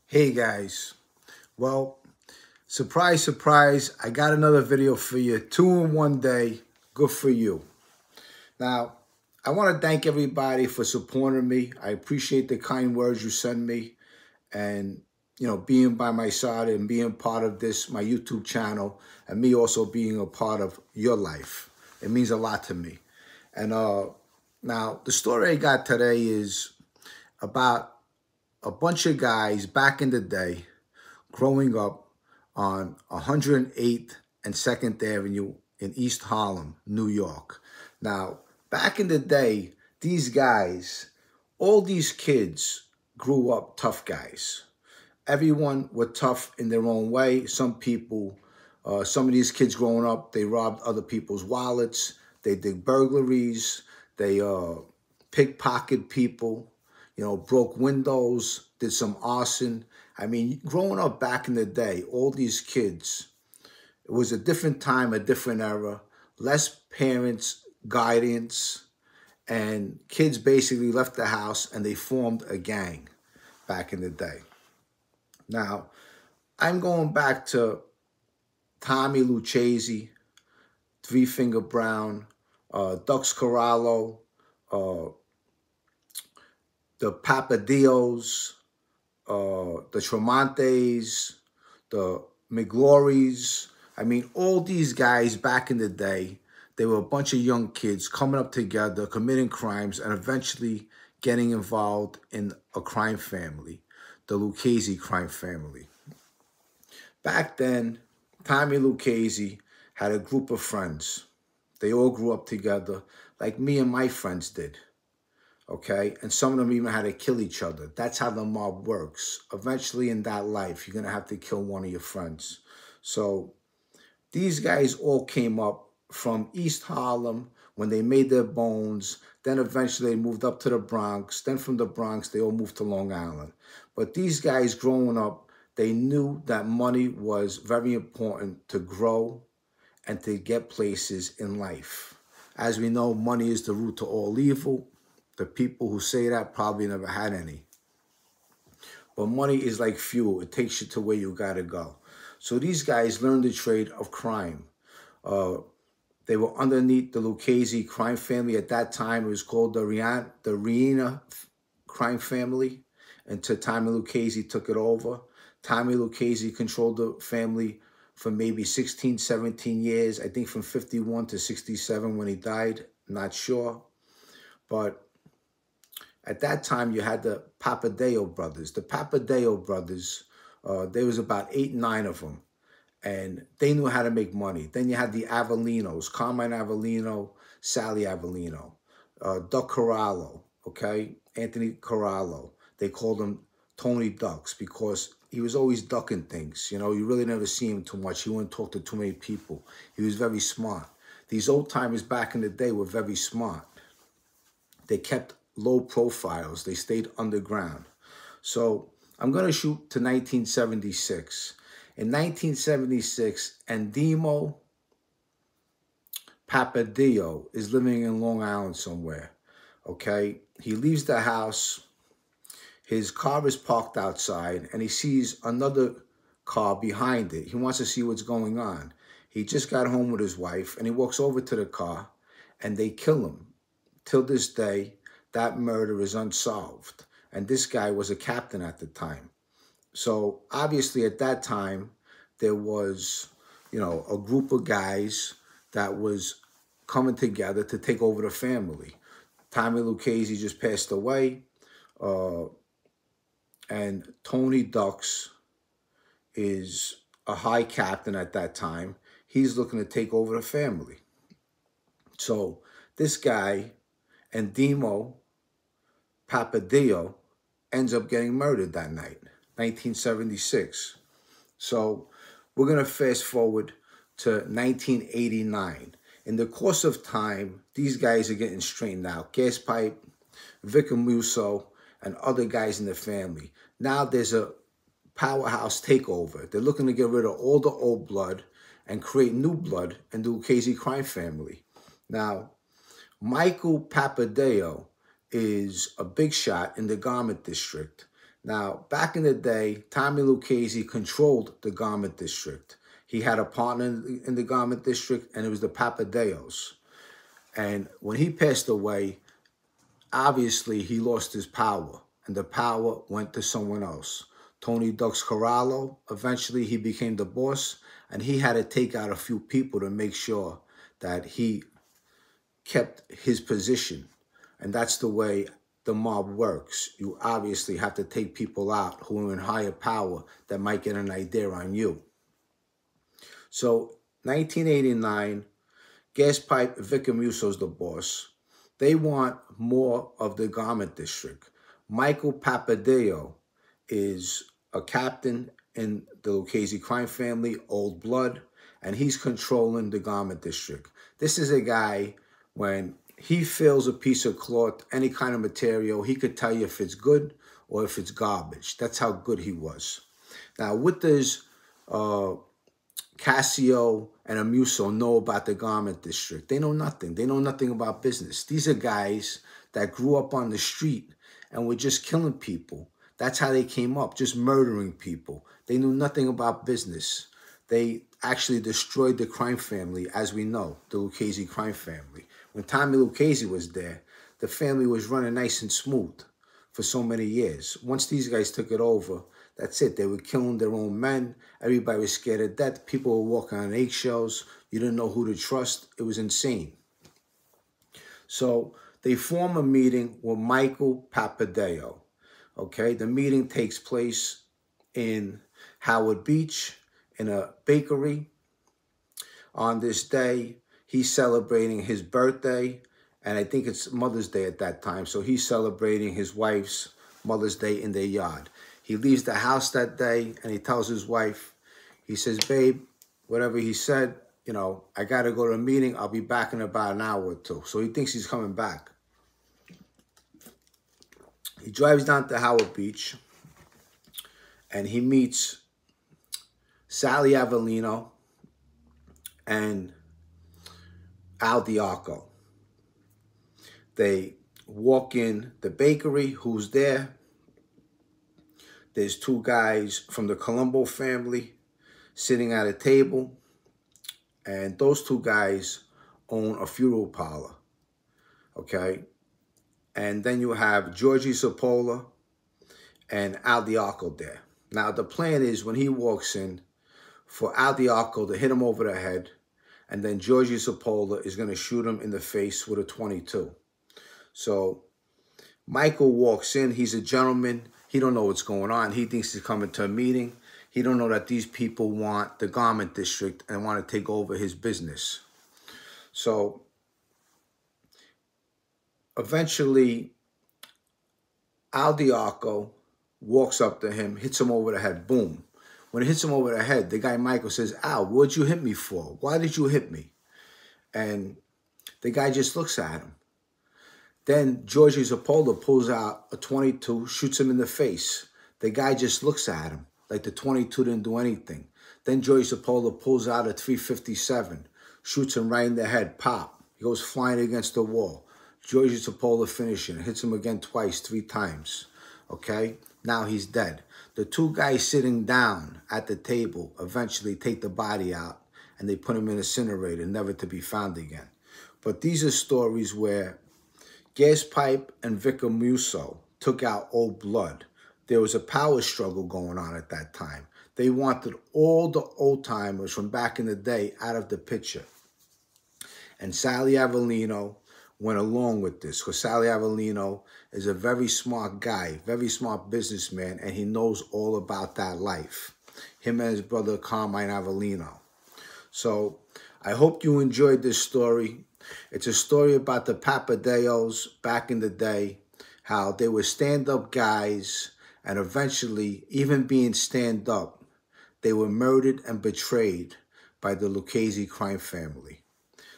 Hey guys, well, surprise, surprise, I got another video for you. 2 in 1 day, good for you. Now, I want to thank everybody for supporting me. I appreciate the kind words you send me and, being by my side and being part of this, my YouTube channel, and me also being a part of your life. It means a lot to me. And now, the story I got today is about a bunch of guys back in the day growing up on 108th and 2nd Avenue in East Harlem, New York. Now, back in the day, these guys, all these kids grew up tough guys. Everyone were tough in their own way. Some of these kids growing up, they robbed other people's wallets. They did burglaries. They pickpocket people, broke windows, did some arson. I mean, growing up back in the day, all these kids, it was a different time, a different era, less parents' guidance, and kids basically left the house and they formed a gang back in the day. Now, I'm going back to Tommy Lucchese, Three Finger Brown, Dux Corallo, the Papadillos, the Tremontes, the McGlories. I mean, all these guys back in the day, they were a bunch of young kids coming up together, committing crimes, and eventually getting involved in a crime family, the Lucchese Crime Family. Back then, Tommy Lucchese had a group of friends. They all grew up together like me and my friends did. Okay, and some of them even had to kill each other. That's how the mob works. Eventually in that life, you're going to have to kill one of your friends. So these guys all came up from East Harlem when they made their bones. Then eventually they moved up to the Bronx. Then from the Bronx, they all moved to Long Island. But these guys growing up, they knew that money was very important to grow and to get places in life. As we know, money is the root to all evil. The people who say that probably never had any. But money is like fuel. It takes you to where you got to go. So these guys learned the trade of crime. They were underneath the Lucchese Crime Family. At that time, it was called the Riena Crime Family until Tommy Lucchese took it over. Tommy Lucchese controlled the family for maybe 16, 17 years. I think from 51 to 67 when he died. Not sure. But at that time, you had the Papadio Brothers. The Papadio Brothers, there was about 8, 9 of them, and they knew how to make money. Then you had the Avelinos, Carmine Avellino, Sally Avellino, Duck Corallo, okay, Anthony Corallo. They called him Tony Ducks because he was always ducking things. You really never see him too much. He wouldn't talk to too many people. He was very smart. These old timers back in the day were very smart. They kept low profiles. They stayed underground. So I'm going to shoot to 1976. In 1976, Endimo Papadillo is living in Long Island somewhere. Okay? He leaves the house. His car is parked outside, and he sees another car behind it. He wants to see what's going on. He just got home with his wife, and he walks over to the car, and they kill him. Till this day, that murder is unsolved. And this guy was a captain at the time. So obviously at that time, there was, a group of guys that was coming together to take over the family. Tommy Lucchese just passed away. And Tony Ducks is a high captain at that time. He's looking to take over the family. So this guy, Endimo Papadillo, ends up getting murdered that night, 1976. So we're going to fast forward to 1989. In the course of time, these guys are getting straightened out. Gas Pipe, Vic and Musso, and other guys in the family. Now there's a Powerhouse Takeover. They're looking to get rid of all the old blood and create new blood in the Lucchese Crime Family. Now, Michael Papadillo is a big shot in the garment district. Now, back in the day, Tommy Lucchese controlled the garment district. He had a partner in the garment district, and it was the Papadillos. And when he passed away, obviously he lost his power, and the power went to someone else. Tony Ducks Corallo, eventually he became the boss, and he had to take out a few people to make sure that he kept his position. And that's the way the mob works. You obviously have to take people out who are in higher power that might get an idea on you. So 1989, Gas Pipe, Vic and Muso's the boss. They want more of the garment district. Michael Papadillo is a captain in the Lucchese Crime Family, Old Blood, and he's controlling the garment district. This is a guy, when he fills a piece of cloth, any kind of material, he could tell you if it's good or if it's garbage. That's how good he was. Now, what does Cassio and Amuso know about the garment district? They know nothing. They know nothing about business. These are guys that grew up on the street and were just killing people. That's how they came up, just murdering people. They knew nothing about business. They actually destroyed the crime family, as we know, the Lucchese crime family. When Tommy Lucchese was there, the family was running nice and smooth for so many years. Once these guys took it over, that's it. They were killing their own men. Everybody was scared of death. People were walking on eggshells. You didn't know who to trust. It was insane. So they form a meeting with Michael Papadillo. Okay, the meeting takes place in Howard Beach in a bakery. On this day, he's celebrating his birthday, and I think it's Mother's Day at that time. So he's celebrating his wife's Mother's Day in their yard. He leaves the house that day, and he tells his wife, he says, babe, whatever he said, you know, I got to go to a meeting. I'll be back in about an hour or two. So he thinks he's coming back. He drives down to Howard Beach, and he meets Sally Avellino and Al Diaco. They walk in the bakery. Who's there? There's two guys from the Colombo family sitting at a table, and those two guys own a funeral parlor, okay? And then you have Georgie Cipolla and Al Diaco there. Now, the plan is when he walks in, for Al Diaco to hit him over the head, and then Georgie Cipolla is going to shoot him in the face with a .22. So Michael walks in. He's a gentleman. He don't know what's going on. He thinks he's coming to a meeting. He don't know that these people want the garment district and want to take over his business. So eventually, Al Diaco walks up to him, hits him over the head, boom. When it hits him over the head, the guy Michael says, Al, what'd you hit me for? Why did you hit me? And the guy just looks at him. Then Georgie Cipolla pulls out a .22, shoots him in the face. The guy just looks at him like the .22 didn't do anything. Then Georgie Cipolla pulls out a .357, shoots him right in the head, pop. He goes flying against the wall. Georgie Cipolla finishing, hits him again twice, 3 times. Okay, now he's dead. The two guys sitting down at the table eventually take the body out and they put him in an incinerator, never to be found again. But these are stories where Gas Pipe and Vic and Muso took out Old Blood. There was a power struggle going on at that time. They wanted all the old-timers from back in the day out of the picture. And Sally Avellino went along with this, because Sally Avellino is a very smart guy, very smart businessman, and he knows all about that life. Him and his brother Carmine Avellino. So I hope you enjoyed this story. It's a story about the Papadillos back in the day, how they were stand-up guys, and eventually, even being stand-up, they were murdered and betrayed by the Lucchese crime family.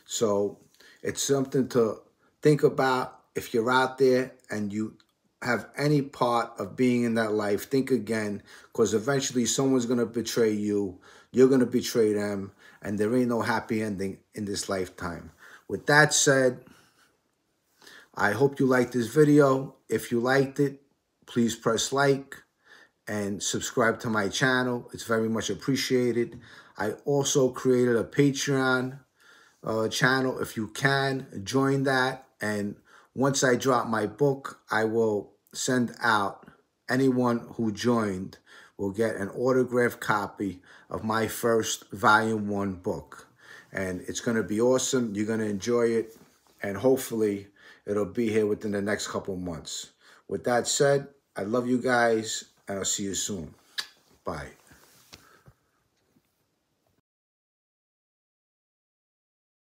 So it's something to think about. If you're out there and you have any part of being in that life, think again, because eventually someone's going to betray you, you're going to betray them, and there ain't no happy ending in this lifetime. With that said, I hope you liked this video. If you liked it, please press like. and subscribe to my channel. It's very much appreciated. I also created a Patreon channel. If you can, join that. And once I drop my book, I will send out, anyone who joined will get an autographed copy of my first Volume 1 book. And it's going to be awesome. You're going to enjoy it. And hopefully it'll be here within the next couple months. With that said, I love you guys, and I'll see you soon. Bye.